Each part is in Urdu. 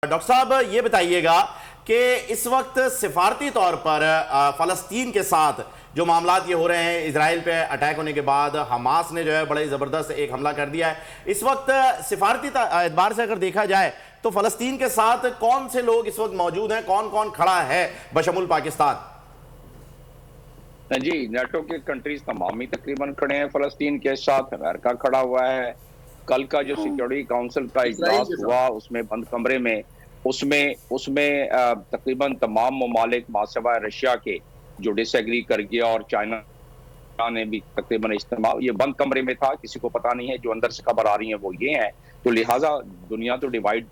ڈاکٹر صاحب یہ بتائیے گا کہ اس وقت سفارتی طور پر فلسطین کے ساتھ جو معاملات یہ ہو رہے ہیں، اسرائیل پہ اٹیک ہونے کے بعد حماس نے جو ہے بڑے زبردست ایک حملہ کر دیا ہے، اس وقت سفارتی اعتبار سے اگر دیکھا جائے تو فلسطین کے ساتھ کون سے لوگ اس وقت موجود ہیں، کون کون کھڑا ہے بشمول پاکستان؟ جی، نیٹو کے کنٹریز تمام ہی تقریباً کھڑے ہیں فلسطین کے ساتھ. امریکہ کھڑا ہوا ہے. کل کا جو سیکیورٹی کاؤنسل کا اجلاس ہوا اس میں بند کمرے میں اس میں تقریباً تمام ممالک ماسوا رشیا کے جو ڈس ایگری کر گیا، اور چائنا نے بھی تقریباً استعمال، یہ بند کمرے میں تھا، کسی کو پتا نہیں ہے. جو اندر سے خبر آ رہی ہیں وہ یہ ہیں. تو لہٰذا دنیا تو ڈیوائیڈ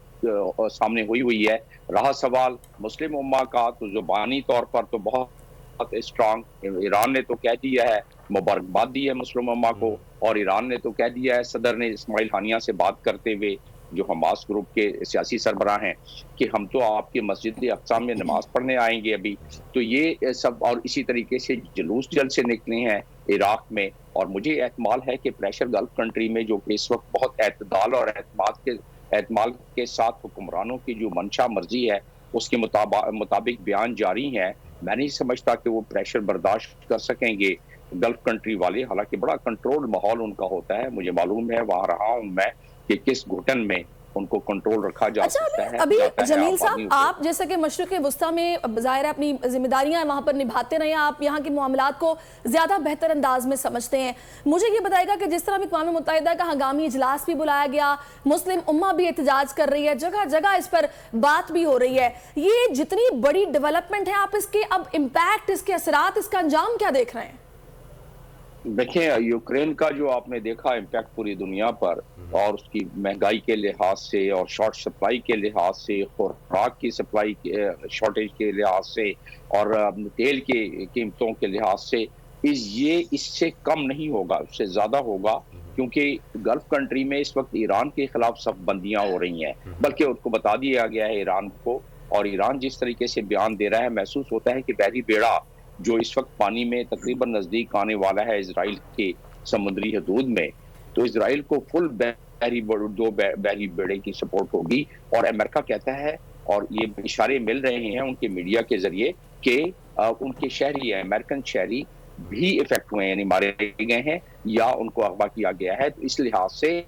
سامنے ہوئی ہے. رہا سوال مسلم امہ کا، تو زبانی طور پر تو بہت اسٹرانگ. ایران نے تو کہہ دیا ہے، مبارکباد دی ہے مسلم امہ کو، اور ایران نے تو کہہ دیا ہے، صدر نے اسماعیل ہانیہ سے بات کرتے ہوئے، جو حماس گروپ کے سیاسی سربراہ ہیں، کہ ہم تو آپ کے مسجد اقصی میں نماز پڑھنے آئیں گے ابھی. تو یہ سب، اور اسی طریقے سے جلوس جلد سے نکلے ہیں عراق میں. اور مجھے احتمال ہے کہ پریشر گلف کنٹری میں، جو کہ اس وقت بہت اعتدال اور اعتماد کے ساتھ حکمرانوں کی جو منشا مرضی ہے اس کے مطابق بیان جاری ہیں، میں نہیں سمجھتا کہ وہ پریشر برداشت کر سکیں گے گلف کنٹری والے. حالانکہ بڑا کنٹرول ماحول ان کا ہوتا ہے. مجھے معلوم ہے، وہاں رہا ہوں میں، کہ کس گھٹن میں ان کو کنٹرول رکھا جا سکتا ہے. ابھی جمیل صاحب، آپ جیسا کہ مشرق وسطیٰ میں ظاہر ہے اپنی ذمہ داریاں وہاں پر نبھاتے رہے ہیں، آپ یہاں کے معاملات کو زیادہ بہتر انداز میں سمجھتے ہیں. مجھے یہ بتائے گا کہ جس طرح اقوام متحدہ کا ہنگامی اجلاس بھی بلایا گیا، مسلم امہ بھی احتجاج کر رہی ہے، جگہ جگہ اس پر بات بھی ہو رہی ہے، یہ جتنی بڑی ڈیولپمنٹ ہے، آپ اس کے اب امپیکٹ، اس کے اثرات، اس کا انجام کیا دیکھ رہے ہیں؟ دیکھیں، یوکرین کا جو آپ نے دیکھا امپیکٹ پوری دنیا پر، اور اس کی مہنگائی کے لحاظ سے، اور شارٹ سپلائی کے لحاظ سے، خوراک کی سپلائی شارٹیج کے لحاظ سے، اور تیل کی قیمتوں کے لحاظ سے، یہ اس سے کم نہیں ہوگا، اس سے زیادہ ہوگا. کیونکہ گلف کنٹری میں اس وقت ایران کے خلاف صف بندیاں ہو رہی ہیں، بلکہ ان کو بتا دیا گیا ہے ایران کو. اور ایران جس طریقے سے بیان دے رہا ہے، محسوس ہوتا ہے کہ بحری بیڑا جو اس وقت پانی میں تقریباً نزدیک آنے والا ہے اسرائیل کے سمندری حدود میں، تو اسرائیل کو فل بحری بیڑے کی سپورٹ ہوگی. اور امریکہ کہتا ہے، اور یہ اشارے مل رہے ہیں ان کے میڈیا کے ذریعے، کہ ان کے شہری، امریکن شہری بھی افیکٹ ہوئے ہیں، یعنی مارے گئے ہیں یا ان کو اغوا کیا گیا ہے. تو اس لحاظ سے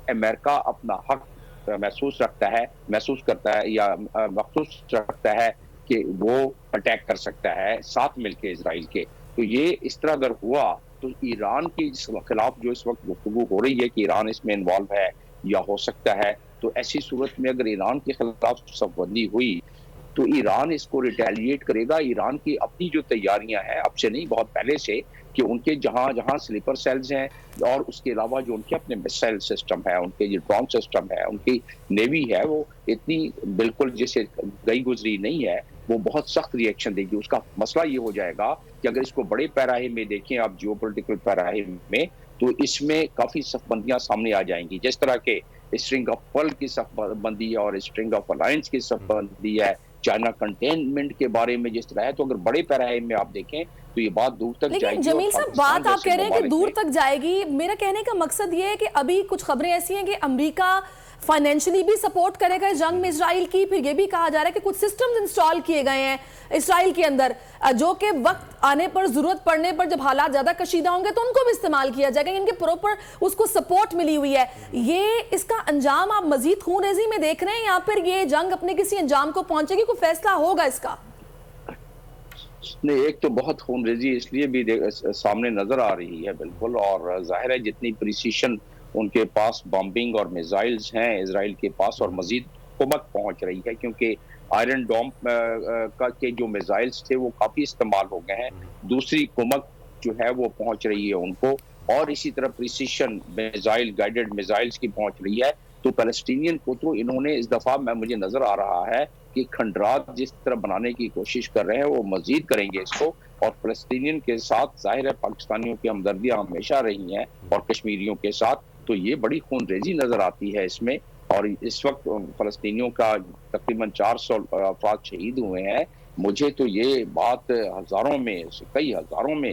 امریکہ اپنا حق محسوس کرتا ہے یا مخصوص رکھتا ہے کہ وہ اٹیک کر سکتا ہے ساتھ مل کے اسرائیل کے. تو یہ اس طرح اگر ہوا تو ایران کے خلاف جو اس وقت گفتگو ہو رہی ہے کہ ایران اس میں انوالو ہے یا ہو سکتا ہے، تو ایسی صورت میں اگر ایران کے خلاف صف بندی ہوئی تو ایران اس کو ریٹیلیٹ کرے گا. ایران کی اپنی جو تیاریاں ہیں، اب سے نہیں بہت پہلے سے، کہ ان کے جہاں جہاں سلیپر سیلز ہیں، اور اس کے علاوہ جو ان کے اپنے مسائل سسٹم ہے، ان کے جو ڈرون سسٹم ہے، ان کی نیوی ہے، وہ اتنی بالکل جیسے گئی گزری نہیں ہے، وہ بہت سخت ری ایکشن دے گی. اس کا مسئلہ یہ ہو جائے گا کہ اگر اس کو بڑے پیراہے میں دیکھیں آپ، جیو پولیٹیکل پیراہے میں، تو اس میں کافی صف بندیاں سامنے آ جائیں گی. جس طرح کے اسٹرنگ آف پرل کی صف بندی ہے، اور اسٹرنگ آف الائنس کی صف بندی ہے، چائنا کنٹینمنٹ کے بارے میں جس طرح ہے، تو اگر بڑے پیراہے میں آپ دیکھیں تو یہ بات دور تک جائے گی. لیکن جمیل صاحب، بات آپ کہہ رہے ہیں کہ دور تک جائے گی، میرا کہنے کا مقصد یہ ہے کہ ابھی کچھ خبریں ایسی ہیں کہ امریکہ فائنینشلی بھی سپورٹ کرے گا اس جنگ میں اسرائیل کی. پھر یہ بھی کہا جا رہا ہے کہ کچھ سسٹمز انسٹال کیے گئے ہیں اسرائیل کے اندر، جو کہ وقت آنے پر، ضرورت پڑنے پر، جب حالات زیادہ کشیدہ ہوں گے تو ان کو بھی استعمال کیا جائے گا. ان کے پروپر اس کو سپورٹ ملی ہوئی ہے. یہ اس کا انجام آپ مزید خون ریزی میں دیکھ رہے ہیں، یا پھر یہ جنگ اپنے کسی انجام کو پہنچے گی، کوئی فیصلہ ہوگا اس کا؟ نہیں، ایک تو بہت خون ریزی اس لیے بھی سامنے نظر آ رہی ہے بالکل، اور ظاہر ہے جتنی پریسیشن ان کے پاس بمبنگ اور میزائلز ہیں اسرائیل کے پاس، اور مزید قوت پہنچ رہی ہے، کیونکہ آئرن ڈوم کے جو میزائلز تھے وہ کافی استعمال ہو گئے ہیں. دوسری قوت جو ہے وہ پہنچ رہی ہے ان کو، اور اسی طرح پریسیشن میزائل، گائیڈڈ میزائلز کی پہنچ رہی ہے. تو فلسطینین کو تو انہوں نے اس دفعہ، مجھے نظر آ رہا ہے کہ کھنڈرات جس طرح بنانے کی کوشش کر رہے ہیں، وہ مزید کریں گے اس کو. اور فلسطینین کے ساتھ ظاہر ہے پاکستانیوں کی ہمدردیاں ہمیشہ رہی ہیں، اور کشمیریوں کے ساتھ، تو یہ بڑی خون ریزی نظر آتی ہے اس میں. اور اس وقت فلسطینیوں کا تقریباً 400 افراد شہید ہوئے ہیں. مجھے تو یہ بات ہزاروں میں، کئی ہزاروں میں